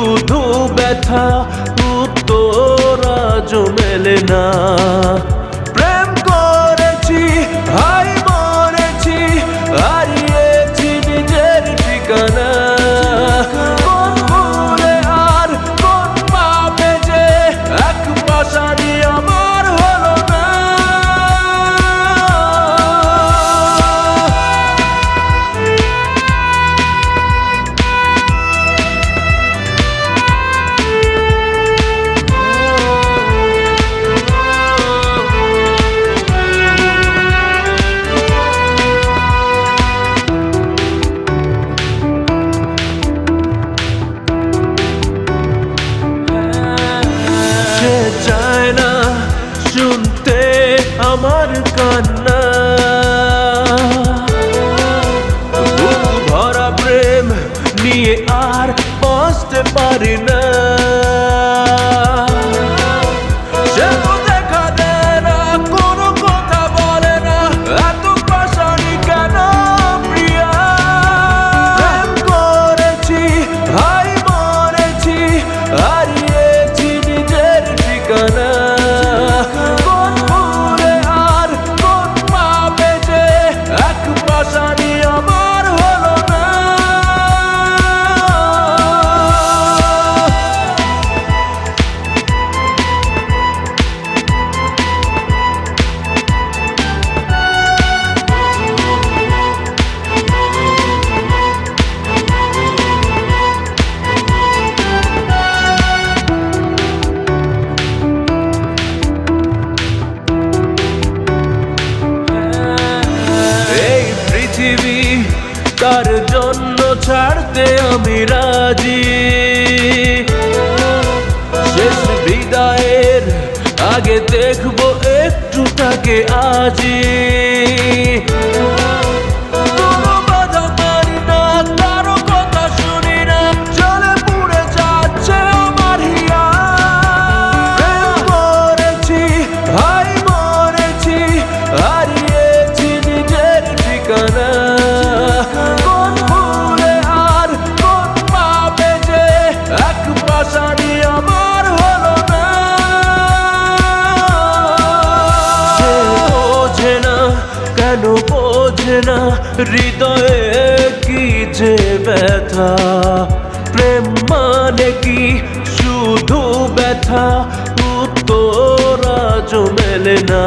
শুধু ব্যথা, উত্তর আজও মেলে না। প্রেম করেছি, হাই মরেছি, হারিয়েছি নিজের ঠিকানা। কোন ভুলে আর কোন পাপে যে এক পাশানি আমার হলো না। সে চায় না শুনতে আমার কান্না, বুক ভরা প্রেম নিয়ে আর বাঁচতে পারি না। সে তো দেখা দেয় না, কোনো কথা বলে না, এত পাশানি কেন প্রিয়া? প্রেম করেছি, হাই মরেছি, হারিয়েছি নিজের ঠিকানা। কোন ভুলে আর কোন পাপে যে এক পাশানি আমার হলো না। এই পৃথিবী তার জন্য ছাড়তে আমি রাজি। শেষ বিদায়ের আগে দেখবো একটু তাকে আজি। কোনো বাধা মানি না, কারো কথা শুনি না, জলে পুড়ে যাচ্ছে আমার হিয়া। প্রেম করেছি, হাই মরেছি, হারিয়েছি নিজের ঠিকানা। কোন ভুলে আর কোন পাপে যে এক পাশানি আমার হলো না। সে বোঝে না, কেন বোঝে না, হৃদয়ে কি যে ব্যথা। প্রেম মানে কি শুধু ব্যথা, উত্তর আজও মেলে না।